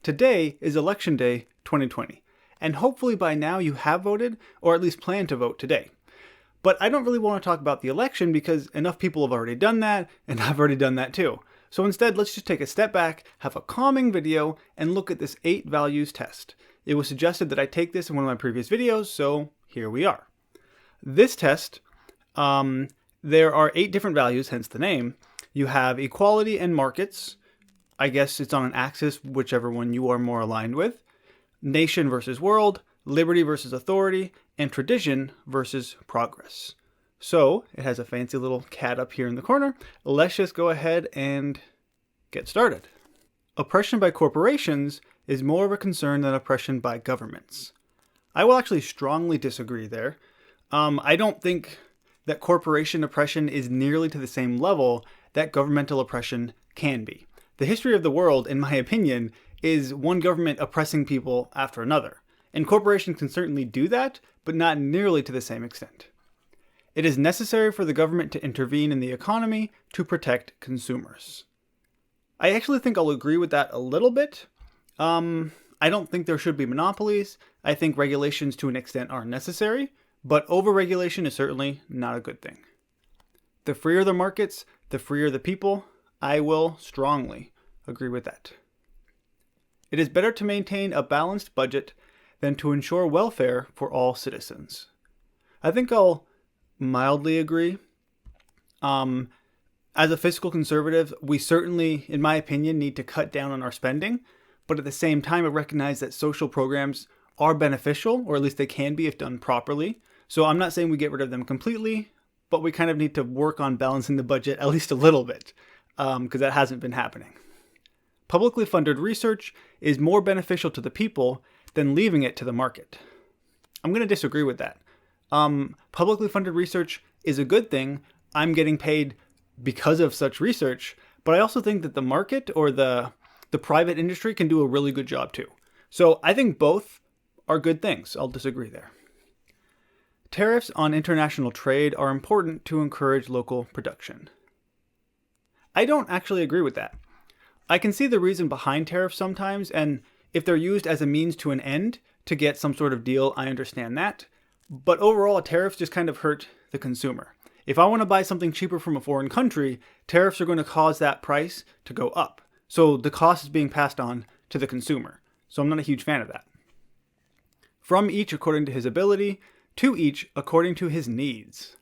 Today is Election Day 2020, and hopefully by now you have voted, or at least plan to vote today. But I don't really want to talk about the election because enough people have already done that, and I've already done that too. So instead, let's just take a step back, have a calming video, and look at this 8 values test. It was suggested that I take this in one of my previous videos, so here we are. This test, there are 8 different values, hence the name. You have equality and markets. I guess it's on an axis, whichever one you are more aligned with. Nation versus world, liberty versus authority, and tradition versus progress. So it has a fancy little cat up here in the corner. Let's just go ahead and get started. Oppression by corporations is more of a concern than oppression by governments. I will actually strongly disagree there. I don't think that corporation oppression is nearly to the same level that governmental oppression can be. The history of the world, in my opinion, is one government oppressing people after another. And corporations can certainly do that, but not nearly to the same extent. It is necessary for the government to intervene in the economy to protect consumers. I actually think I'll agree with that a little bit. I don't think there should be monopolies. I think regulations to an extent are necessary, but overregulation is certainly not a good thing. The freer the markets, the freer the people. I will strongly agree with that. It is better to maintain a balanced budget than to ensure welfare for all citizens. I think I'll mildly agree. As a fiscal conservative, we certainly, in my opinion, need to cut down on our spending, but at the same time, I recognize that social programs are beneficial, or at least they can be if done properly. So I'm not saying we get rid of them completely, but we kind of need to work on balancing the budget at least a little bit, because that hasn't been happening. Publicly funded research is more beneficial to the people than leaving it to the market. I'm going to disagree with that. Publicly funded research is a good thing. I'm getting paid because of such research, but I also think that the market or the private industry can do a really good job too. So I think both are good things. I'll disagree there. Tariffs on international trade are important to encourage local production. I don't actually agree with that. I can see the reason behind tariffs sometimes, and if they're used as a means to an end to get some sort of deal, I understand that. But overall, tariffs just kind of hurt the consumer. If I want to buy something cheaper from a foreign country, tariffs are going to cause that price to go up. So the cost is being passed on to the consumer. So I'm not a huge fan of that. From each according to his ability, to each according to his needs.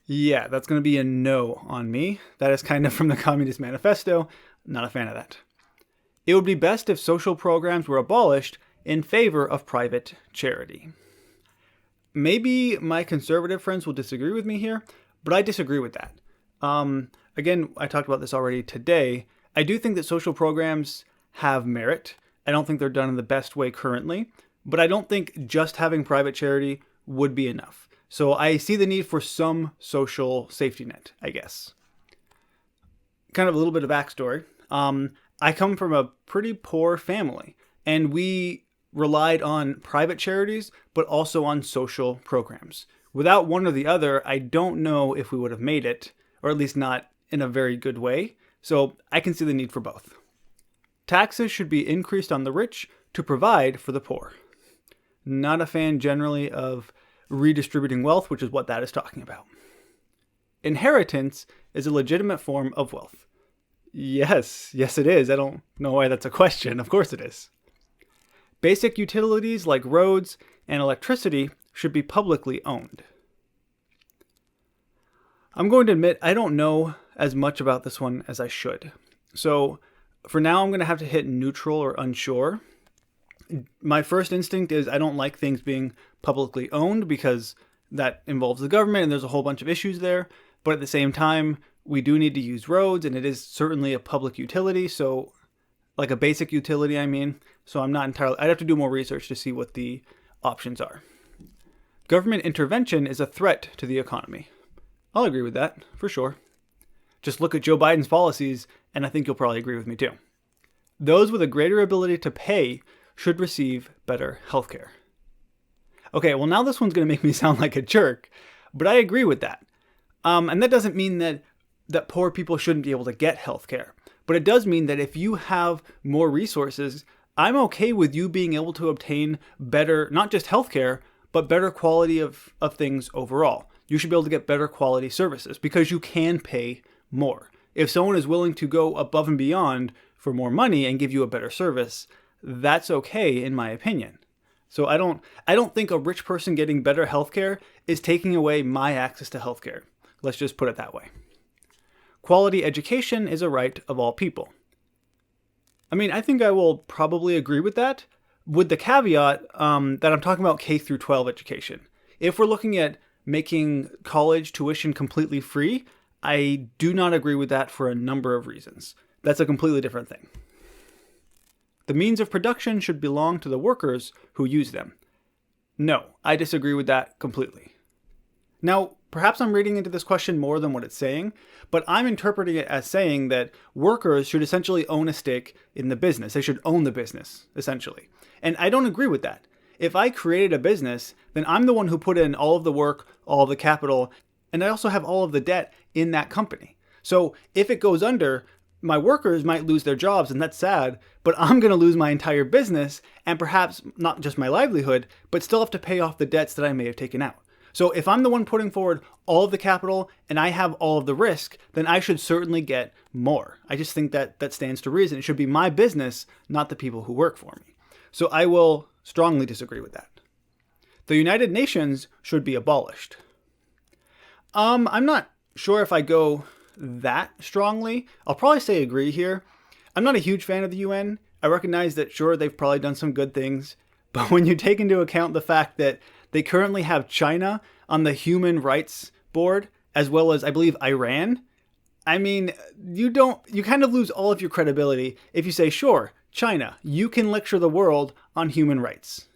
Yeah, that's going to be a no on me. That is kind of from the Communist Manifesto. Not a fan of that. It would be best if social programs were abolished in favor of private charity. Maybe my conservative friends will disagree with me here, but I disagree with that. Again, I talked about this already today. I do think that social programs have merit. I don't think they're done in the best way currently, but I don't think just having private charity would be enough. So I see the need for some social safety net, I guess. Kind of a little bit of backstory. I come from a pretty poor family, and we relied on private charities, but also on social programs. Without one or the other, I don't know if we would have made it, or at least not in a very good way. So I can see the need for both. Taxes should be increased on the rich to provide for the poor. Not a fan generally of redistributing wealth, which is what that is talking about. Inheritance is a legitimate form of wealth. Yes it is. I don't know why that's a question. Of course it is. Basic utilities like roads and electricity should be publicly owned. I'm going to admit I don't know as much about this one as I should. So for now, I'm going to have to hit neutral or unsure. My first instinct is I don't like things being publicly owned because that involves the government and there's a whole bunch of issues there. But at the same time, we do need to use roads, and it is certainly a public utility. So like a basic utility, I mean. So I'm not entirely, I'd have to do more research to see what the options are. Government intervention is a threat to the economy. I'll agree with that, for sure. Just look at Joe Biden's policies, and I think you'll probably agree with me too. Those with a greater ability to pay should receive better healthcare. Okay, well now this one's going to make me sound like a jerk, but I agree with that. And that doesn't mean that poor people shouldn't be able to get healthcare. But it does mean that if you have more resources, I'm okay with you being able to obtain better, not just healthcare, but better quality of things overall. You should be able to get better quality services because you can pay more. If someone is willing to go above and beyond for more money and give you a better service, that's okay in my opinion. So I don't think a rich person getting better healthcare is taking away my access to healthcare. Let's just put it that way. Quality education is a right of all people. I mean, I think I will probably agree with that, with the caveat that I'm talking about K through 12 education. If we're looking at making college tuition completely free, I do not agree with that for a number of reasons. That's a completely different thing. The means of production should belong to the workers who use them. No, I disagree with that completely. Now, perhaps I'm reading into this question more than what it's saying, but I'm interpreting it as saying that workers should essentially own a stake in the business. They should own the business, essentially. And I don't agree with that. If I created a business, then I'm the one who put in all of the work, all of the capital, and I also have all of the debt in that company. So if it goes under, my workers might lose their jobs, and that's sad, but I'm going to lose my entire business and perhaps not just my livelihood, but still have to pay off the debts that I may have taken out. So if I'm the one putting forward all of the capital and I have all of the risk, then I should certainly get more. I just think that that stands to reason. It should be my business, not the people who work for me. So I will strongly disagree with that. The United Nations should be abolished. I'm not sure if I go that strongly. I'll probably say agree here. I'm not a huge fan of the UN. I recognize that, sure, they've probably done some good things, but when you take into account the fact that they currently have China on the Human Rights Board, as well as, I believe, Iran, I mean, you kind of lose all of your credibility if you say, sure, China, you can lecture the world on human rights.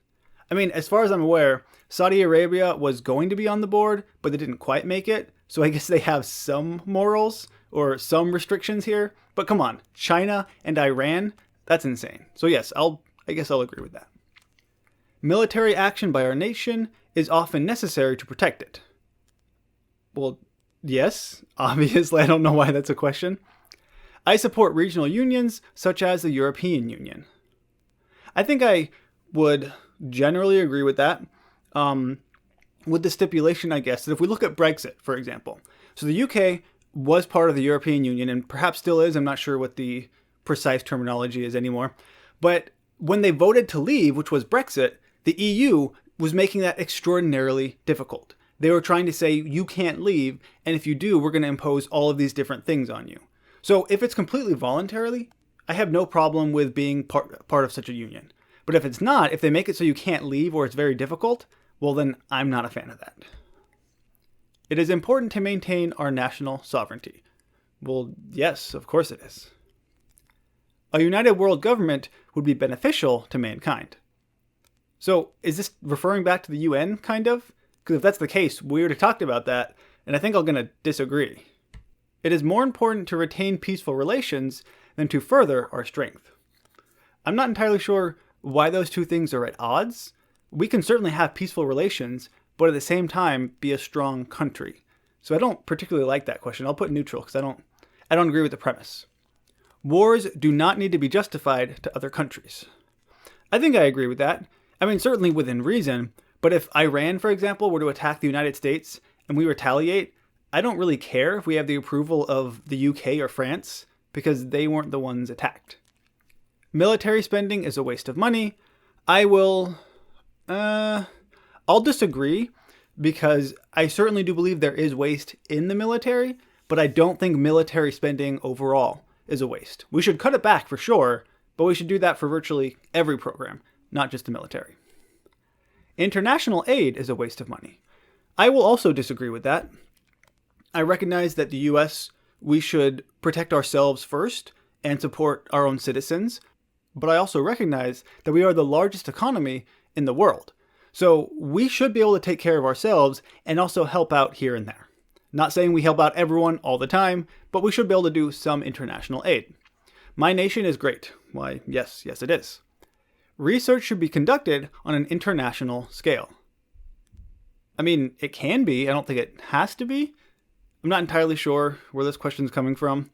I mean, as far as I'm aware, Saudi Arabia was going to be on the board, but they didn't quite make it. So I guess they have some morals or some restrictions here. But come on, China and Iran, that's insane. So yes, I guess I'll agree with that. Military action by our nation is often necessary to protect it. Well, yes, obviously, I don't know why that's a question. I support regional unions such as the European Union. I think I would generally agree with that. With the stipulation, I guess, that if we look at Brexit, for example. So the UK was part of the European Union and perhaps still is. I'm not sure what the precise terminology is anymore. But when they voted to leave, which was Brexit, the EU was making that extraordinarily difficult. They were trying to say, you can't leave, and if you do, we're going to impose all of these different things on you. So if it's completely voluntarily, I have no problem with being part of such a union. But if it's not, if they make it so you can't leave or it's very difficult, well then I'm not a fan of that. It is important to maintain our national sovereignty. Well, yes, of course it is. A united world government would be beneficial to mankind. So is this referring back to the UN, kind of? Because if that's the case, we already talked about that, and I think I'm going to disagree. It is more important to retain peaceful relations than to further our strength. I'm not entirely sure why those two things are at odds. We can certainly have peaceful relations, but at the same time be a strong country. So I don't particularly like that question. I'll put neutral because I don't agree with the premise. Wars do not need to be justified to other countries. I think I agree with that. I mean, certainly within reason, but if Iran, for example, were to attack the United States and we retaliate, I don't really care if we have the approval of the UK or France because they weren't the ones attacked. Military spending is a waste of money. I'll disagree because I certainly do believe there is waste in the military, but I don't think military spending overall is a waste. We should cut it back for sure, but we should do that for virtually every program, not just the military. International aid is a waste of money. I will also disagree with that. I recognize that the US, we should protect ourselves first and support our own citizens, but I also recognize that we are the largest economy in the world. So we should be able to take care of ourselves and also help out here and there. Not saying we help out everyone all the time, but we should be able to do some international aid. My nation is great. Why, yes, it is. Research should be conducted on an international scale. I mean, it can be. I don't think it has to be. I'm not entirely sure where this question is coming from.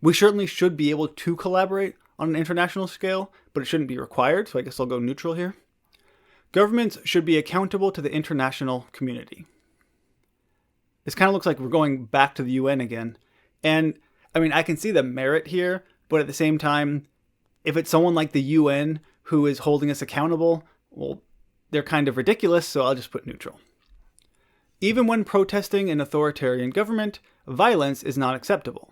We certainly should be able to collaborate on an international scale, but it shouldn't be required, so I guess I'll go neutral here. Governments should be accountable to the international community. This kind of looks like we're going back to the UN again. And I mean, I can see the merit here, but at the same time, if it's someone like the UN who is holding us accountable, well, they're kind of ridiculous, so I'll just put neutral. Even when protesting an authoritarian government, violence is not acceptable.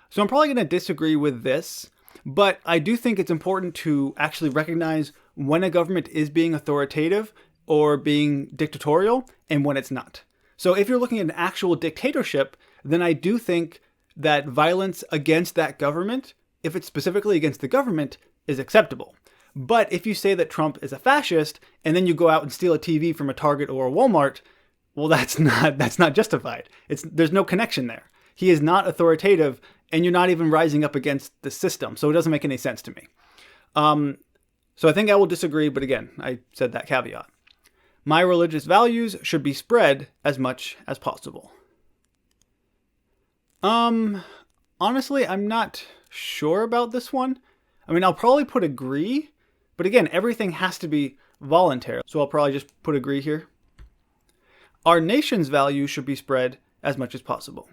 So I'm probably going to disagree with this, but I do think it's important to actually recognize when a government is being authoritative or being dictatorial and when it's not. So if you're looking at an actual dictatorship, then I do think that violence against that government, if it's specifically against the government, is acceptable. But if you say that Trump is a fascist and then you go out and steal a TV from a Target or a Walmart, well, that's not justified. There's no connection there. He is not authoritative, and you're not even rising up against the system, so it doesn't make any sense to me. So I think I will disagree, but again, I said that caveat. My religious values should be spread as much as possible. Honestly, I'm not sure about this one. I mean, I'll probably put agree, but again, everything has to be voluntary, so I'll probably just put agree here. Our nation's values should be spread as much as possible.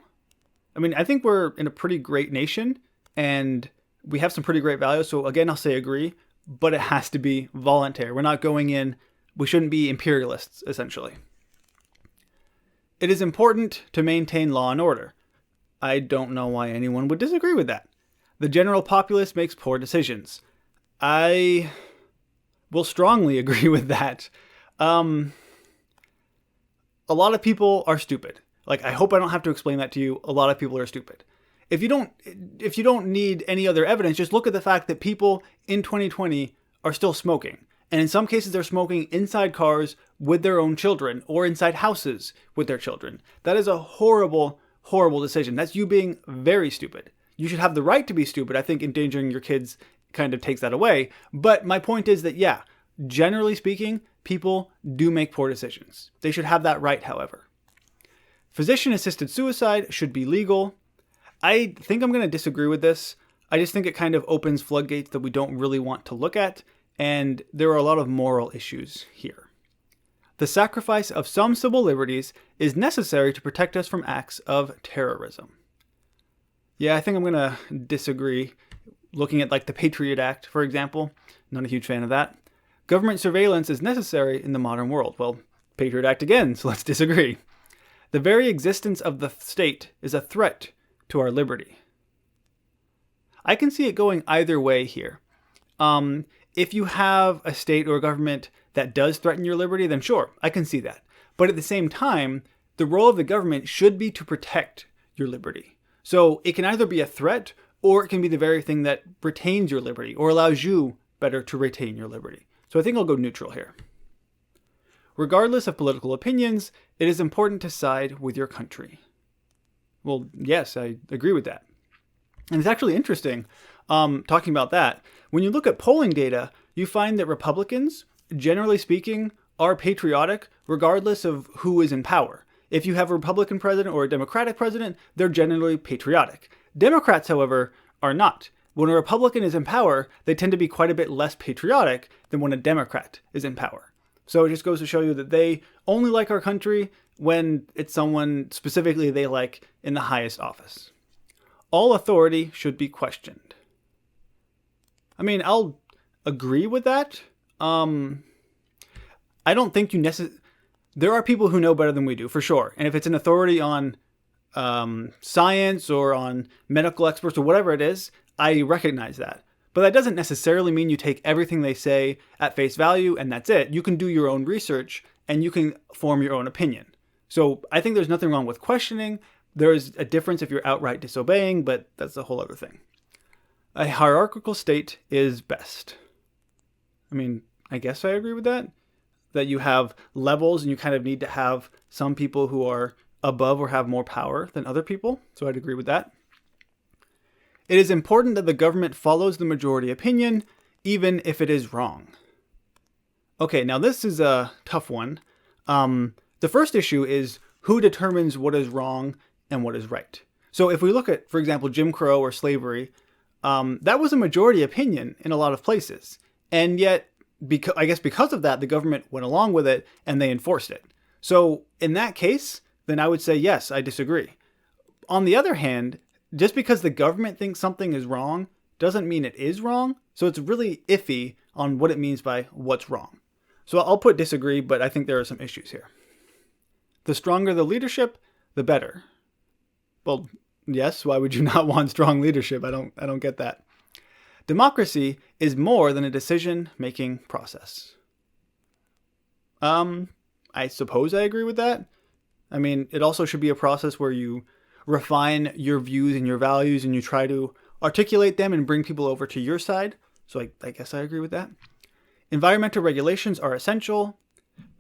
I mean, I think we're in a pretty great nation, and we have some pretty great values, so again, I'll say agree, but it has to be voluntary. We're not going in, we shouldn't be imperialists, essentially. It is important to maintain law and order. I don't know why anyone would disagree with that. The general populace makes poor decisions. I will strongly agree with that. A lot of people are stupid. Like, I hope I don't have to explain that to you. A lot of people are stupid. If you don't need any other evidence, just look at the fact that people in 2020 are still smoking. And in some cases, they're smoking inside cars with their own children or inside houses with their children. That is a horrible, horrible decision. That's you being very stupid. You should have the right to be stupid. I think endangering your kids kind of takes that away. But my point is that, yeah, generally speaking, people do make poor decisions. They should have that right, however. Physician-assisted suicide should be legal. I think I'm going to disagree with this. I just think it kind of opens floodgates that we don't really want to look at, and there are a lot of moral issues here. The sacrifice of some civil liberties is necessary to protect us from acts of terrorism. Yeah, I think I'm going to disagree. Looking at like the Patriot Act, for example, not a huge fan of that. Government surveillance is necessary in the modern world. Well, Patriot Act again, so let's disagree. The very existence of the state is a threat to our liberty. I can see it going either way here. If you have a state or a government that does threaten your liberty, then sure, I can see that. But at the same time, the role of the government should be to protect your liberty. So it can either be a threat, or it can be the very thing that retains your liberty, or allows you better to retain your liberty. So I think I'll go neutral here. Regardless of political opinions, it is important to side with your country. Well, yes, I agree with that. And it's actually interesting, talking about that. When you look at polling data, you find that Republicans, generally speaking, are patriotic regardless of who is in power. If you have a Republican president or a Democratic president, they're generally patriotic. Democrats, however, are not. When a Republican is in power, they tend to be quite a bit less patriotic than when a Democrat is in power. So it just goes to show you that they only like our country when it's someone specifically they like in the highest office. All authority should be questioned. I mean, I'll agree with that. I don't think there are people who know better than we do, for sure. And if it's an authority on science or on medical experts or whatever it is, I recognize that. But that doesn't necessarily mean you take everything they say at face value and that's it. You can do your own research and you can form your own opinion. So I think there's nothing wrong with questioning. There's a difference if you're outright disobeying, but that's a whole other thing. A hierarchical state is best. I mean, I guess I agree with that. That you have levels and you kind of need to have some people who are above or have more power than other people. So I'd agree with that. It is important that the government follows the majority opinion, even if it is wrong. Okay, now this is a tough one. The first issue is who determines what is wrong and what is right. So if we look at, for example, Jim Crow or slavery, That was a majority opinion in a lot of places. And yet, I guess because of that, the government went along with it and they enforced it. So in that case, then I would say, yes, I disagree. On the other hand, just because the government thinks something is wrong doesn't mean it is wrong. So it's really iffy on what it means by what's wrong. So I'll put disagree, but I think there are some issues here. The stronger the leadership, the better. Well, yes, why would you not want strong leadership? I don't get that. Democracy is more than a decision-making process. I suppose I agree with that. I mean, it also should be a process where you refine your views and your values and you try to articulate them and bring people over to your side. So I guess I agree with that. Environmental regulations are essential.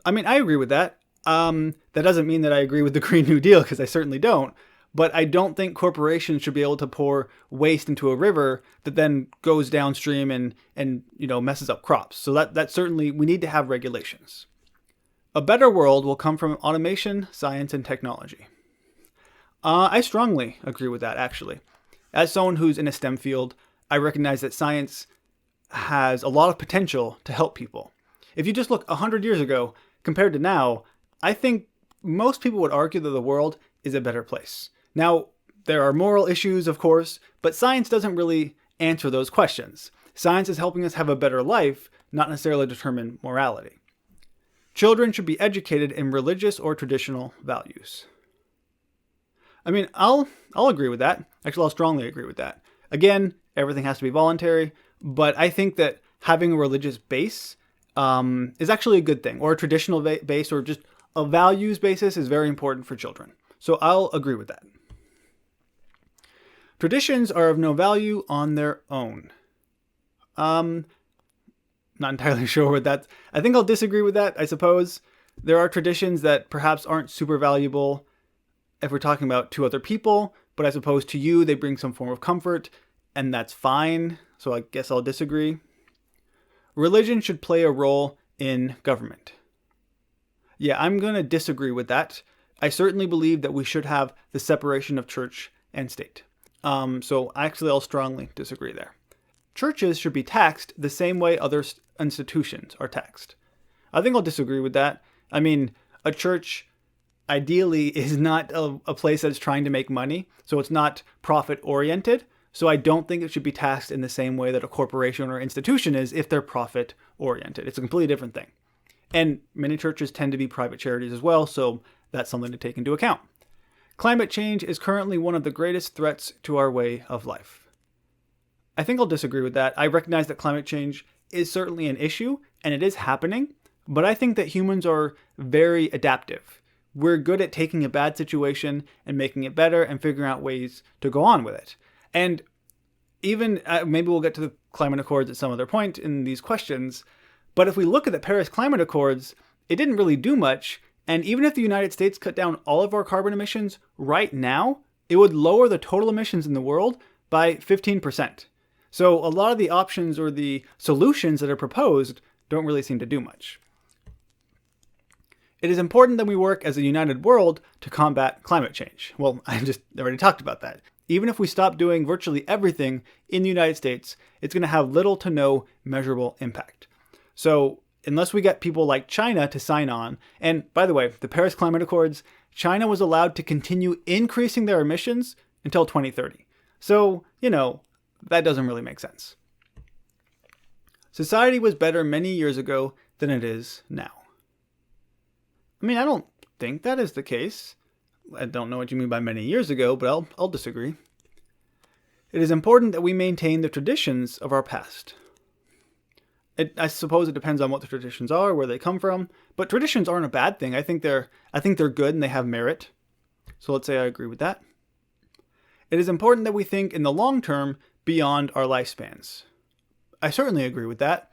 I mean, I agree with that. That doesn't mean that I agree with the Green New Deal, because I certainly don't. But I don't think corporations should be able to pour waste into a river that then goes downstream and messes up crops. So that certainly, we need to have regulations. A better world will come from automation, science, and technology. I strongly agree with that, actually. As someone who's in a STEM field, I recognize that science has a lot of potential to help people. If you just look 100 years ago compared to now, I think most people would argue that the world is a better place. Now, there are moral issues, of course, but science doesn't really answer those questions. Science is helping us have a better life, not necessarily determine morality. Children should be educated in religious or traditional values. I mean, I'll agree with that. Actually, I'll strongly agree with that. Again, everything has to be voluntary, but I think that having a religious base is actually a good thing, or a traditional base, or just a values basis is very important for children. So I'll agree with that. Traditions are of no value on their own. Not entirely sure what that. I think I'll disagree with that, I suppose. There are traditions that perhaps aren't super valuable if we're talking about to other people, but I suppose to you they bring some form of comfort, and that's fine. So I guess I'll disagree. Religion should play a role in government. Yeah, I'm going to disagree with that. I certainly believe that we should have the separation of church and state. So actually, I'll strongly disagree there. Churches should be taxed the same way other institutions are taxed. I think I'll disagree with that. I mean, a church ideally is not a place that's trying to make money, so it's not profit-oriented. So I don't think it should be taxed in the same way that a corporation or institution is if they're profit-oriented. It's a completely different thing. And many churches tend to be private charities as well, so that's something to take into account. Climate change is currently one of the greatest threats to our way of life. I think I'll disagree with that. I recognize that climate change is certainly an issue, and it is happening, but I think that humans are very adaptive. We're good at taking a bad situation and making it better and figuring out ways to go on with it. And even, maybe we'll get to the climate accords at some other point in these questions, but if we look at the Paris Climate Accords, it didn't really do much. And even if the United States cut down all of our carbon emissions right now, it would lower the total emissions in the world by 15%. So a lot of the options or the solutions that are proposed don't really seem to do much. It is important that we work as a united world to combat climate change. Well, I just already talked about that. Even if we stop doing virtually everything in the United States, it's going to have little to no measurable impact. So unless we get people like China to sign on, and by the way, the Paris Climate Accords, China was allowed to continue increasing their emissions until 2030. So, that doesn't really make sense. Society was better many years ago than it is now. I mean, I don't think that is the case. I don't know what you mean by many years ago, but I'll disagree. It is important that we maintain the traditions of our past. I suppose it depends on what the traditions are, where they come from, but traditions aren't a bad thing. I think they're good and they have merit. So let's say I agree with that. It is important that we think in the long term beyond our lifespans. I certainly agree with that.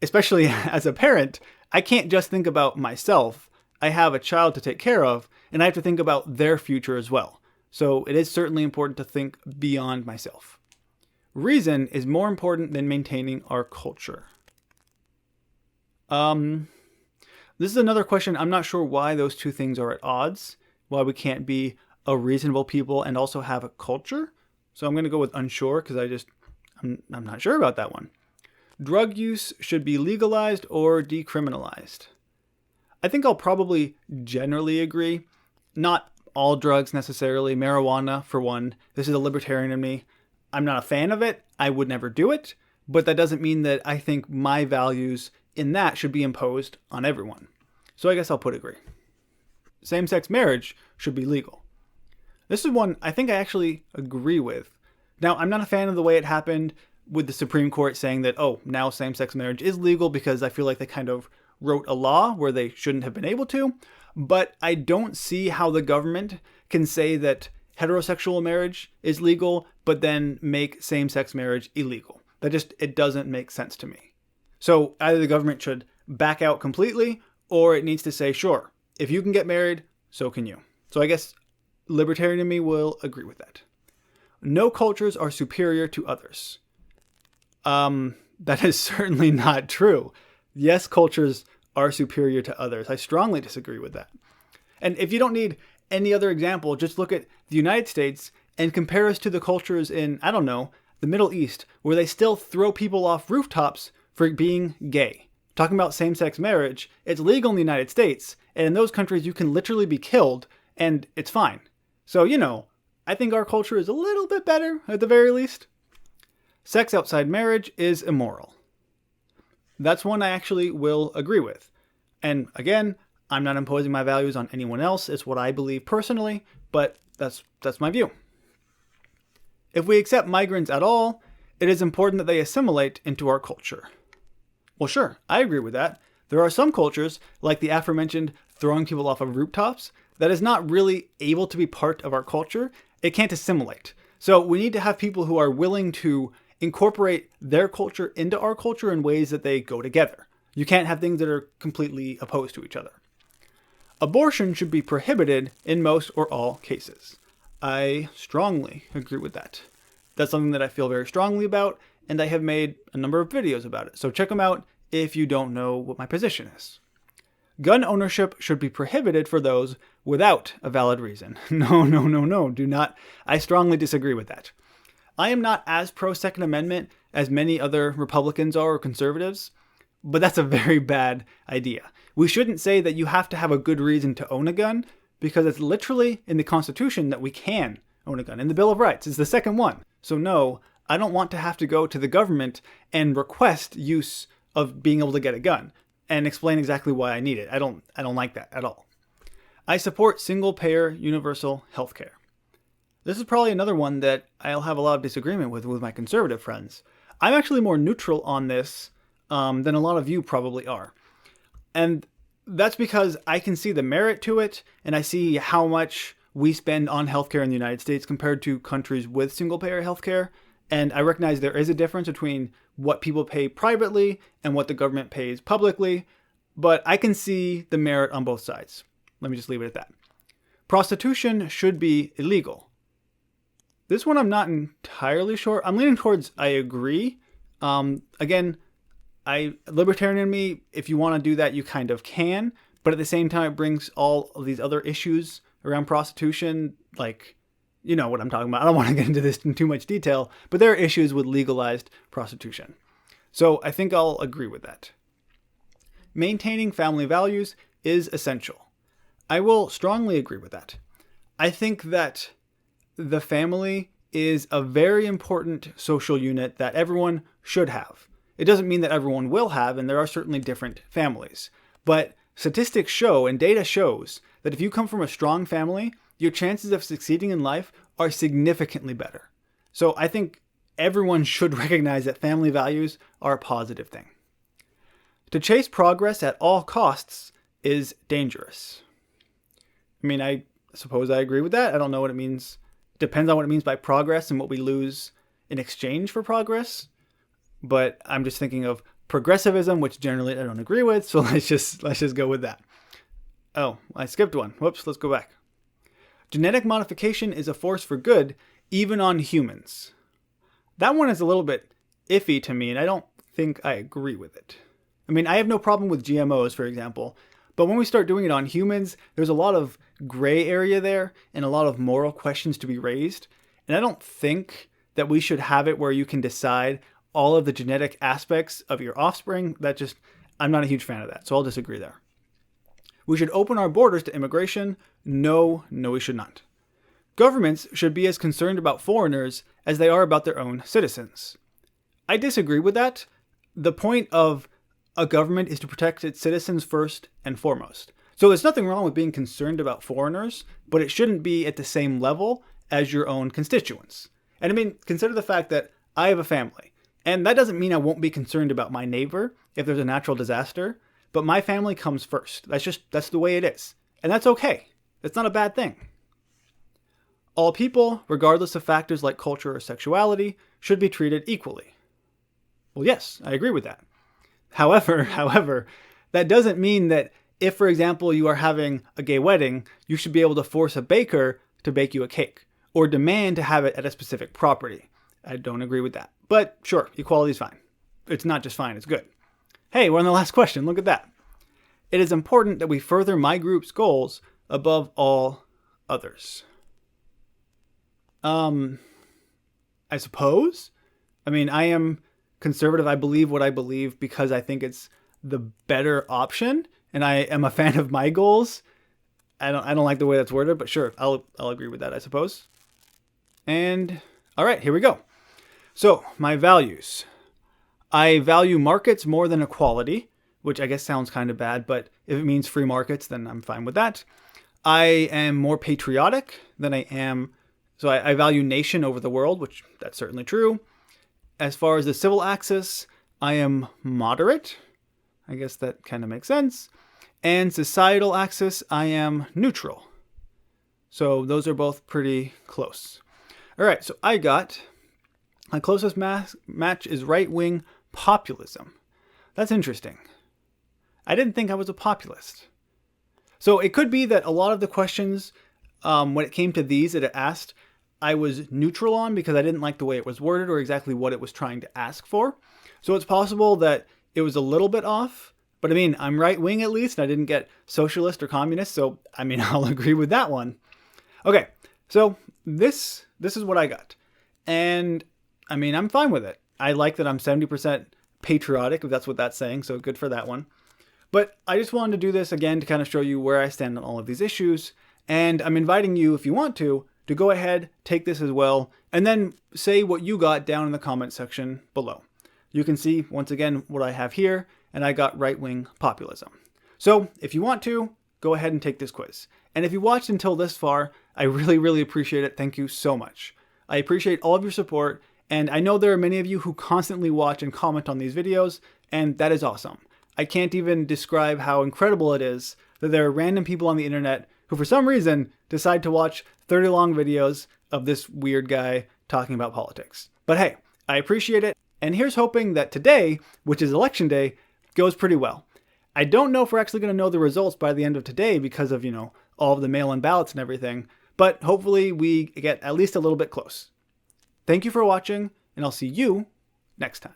Especially as a parent, I can't just think about myself. I have a child to take care of, and I have to think about their future as well. So it is certainly important to think beyond myself. Reason is more important than maintaining our culture. This is another question. I'm not sure why those two things are at odds, why we can't be a reasonable people and also have a culture. So I'm going to go with unsure because I'm not sure about that one. Drug use should be legalized or decriminalized. I think I'll probably generally agree. Not all drugs necessarily. Marijuana, for one. This is a libertarian in me. I'm not a fan of it. I would never do it. But that doesn't mean that I think my values in that should be imposed on everyone. So I guess I'll put agree. Same-sex marriage should be legal. This is one I think I actually agree with. Now, I'm not a fan of the way it happened with the Supreme Court saying that, oh, now same-sex marriage is legal, because I feel like they kind of wrote a law where they shouldn't have been able to. But I don't see how the government can say that heterosexual marriage is legal, but then make same-sex marriage illegal. It doesn't make sense to me. So either the government should back out completely, or it needs to say, sure, if you can get married, so can you. So I guess libertarian in me will agree with that. No cultures are superior to others. That is certainly not true. Yes, cultures are superior to others. I strongly disagree with that. And if you don't need any other example, just look at the United States and compare us to the cultures in, I don't know, the Middle East, where they still throw people off rooftops for being gay. Talking about same-sex marriage, it's legal in the United States, and in those countries you can literally be killed, and it's fine. So, I think our culture is a little bit better, at the very least. Sex outside marriage is immoral. That's one I actually will agree with. And again, I'm not imposing my values on anyone else. It's what I believe personally, but that's my view. If we accept migrants at all, it is important that they assimilate into our culture. Well, sure, I agree with that. There are some cultures, like the aforementioned throwing people off of rooftops, that is not really able to be part of our culture. It can't assimilate. So we need to have people who are willing to incorporate their culture into our culture in ways that they go together. You can't have things that are completely opposed to each other. Abortion should be prohibited in most or all cases. I strongly agree with that. That's something that I feel very strongly about, and I have made a number of videos about it. So check them out if you don't know what my position is. Gun ownership should be prohibited for those without a valid reason. No, do not. I strongly disagree with that. I am not as pro-Second Amendment as many other Republicans are or conservatives, but that's a very bad idea. We shouldn't say that you have to have a good reason to own a gun, because it's literally in the Constitution that we can own a gun. In the Bill of Rights, it's the second one. So no, I don't want to have to go to the government and request use of being able to get a gun and explain exactly why I need it. I don't like that at all. I support single-payer universal healthcare. This is probably another one that I'll have a lot of disagreement with my conservative friends. I'm actually more neutral on this than a lot of you probably are. And that's because I can see the merit to it, and I see how much we spend on healthcare in the United States compared to countries with single-payer healthcare. And I recognize there is a difference between what people pay privately and what the government pays publicly, but I can see the merit on both sides. Let me just leave it at that. Prostitution should be illegal. This one I'm not entirely sure. I'm leaning towards I agree. Again, libertarian in me, if you want to do that, you kind of can, but at the same time, it brings all of these other issues around prostitution, like, you know what I'm talking about. I don't want to get into this in too much detail, but there are issues with legalized prostitution. So I think I'll agree with that. Maintaining family values is essential. I will strongly agree with that. I think that the family is a very important social unit that everyone should have. It doesn't mean that everyone will have, and there are certainly different families. But statistics show and data shows that if you come from a strong family, your chances of succeeding in life are significantly better. So I think everyone should recognize that family values are a positive thing. To chase progress at all costs is dangerous. I mean, I suppose I agree with that. I don't know what it means. Depends on what it means by progress and what we lose in exchange for progress. But I'm just thinking of progressivism, which generally I don't agree with. So let's just go with that. Oh, I skipped one. Whoops, let's go back. Genetic modification is a force for good, even on humans. That one is a little bit iffy to me, and I don't think I agree with it. I mean, I have no problem with GMOs, for example, but when we start doing it on humans, there's a lot of gray area there and a lot of moral questions to be raised. And I don't think that we should have it where you can decide all of the genetic aspects of your offspring. I'm not a huge fan of that, so I'll disagree there. We should open our borders to immigration. No, we should not. Governments should be as concerned about foreigners as they are about their own citizens. I disagree with that. The point of a government is to protect its citizens first and foremost. So there's nothing wrong with being concerned about foreigners, but it shouldn't be at the same level as your own constituents. And I mean, consider the fact that I have a family. And that doesn't mean I won't be concerned about my neighbor if there's a natural disaster, but my family comes first. That's the way it is. And that's okay. It's not a bad thing. All people, regardless of factors like culture or sexuality, should be treated equally. Well, yes, I agree with that. However, that doesn't mean that if, for example, you are having a gay wedding, you should be able to force a baker to bake you a cake or demand to have it at a specific property. I don't agree with that. But sure, equality is fine. It's not just fine, it's good. Hey, we're on the last question. Look at that. It is important that we further my group's goals above all others. I suppose. I mean, I am conservative. I believe what I believe because I think it's the better option, and I am a fan of my goals. I don't like the way that's worded, but sure, I'll agree with that, I suppose. And all right, here we go. So, my values. I value markets more than equality, which I guess sounds kind of bad, but if it means free markets, then I'm fine with that. I am more patriotic than I am. So I value nation over the world, which that's certainly true. As far as the civil axis, I am moderate. I guess that kind of makes sense. And societal axis, I am neutral. So those are both pretty close. All right, so my closest match is right-wing populism. That's interesting. I didn't think I was a populist. So it could be that a lot of the questions, when it came to these that it asked, I was neutral on because I didn't like the way it was worded or exactly what it was trying to ask for. So it's possible that it was a little bit off. But I mean, I'm right-wing at least, and I didn't get socialist or communist. So, I mean, I'll agree with that one. Okay, so this is what I got. And I mean, I'm fine with it. I like that I'm 70% patriotic, if that's what that's saying. So good for that one. But I just wanted to do this again to kind of show you where I stand on all of these issues. And I'm inviting you, if you want to go ahead, take this as well, and then say what you got down in the comment section below. You can see, once again, what I have here, and I got right-wing populism. So if you want to, go ahead and take this quiz. And if you watched until this far, I really, really appreciate it. Thank you so much. I appreciate all of your support, and I know there are many of you who constantly watch and comment on these videos, and that is awesome. I can't even describe how incredible it is that there are random people on the internet who for some reason decide to watch 30 long videos of this weird guy talking about politics. But hey, I appreciate it. And here's hoping that today, which is election day, goes pretty well. I don't know if we're actually going to know the results by the end of today because of, all of the mail-in ballots and everything, but hopefully we get at least a little bit close. Thank you for watching, and I'll see you next time.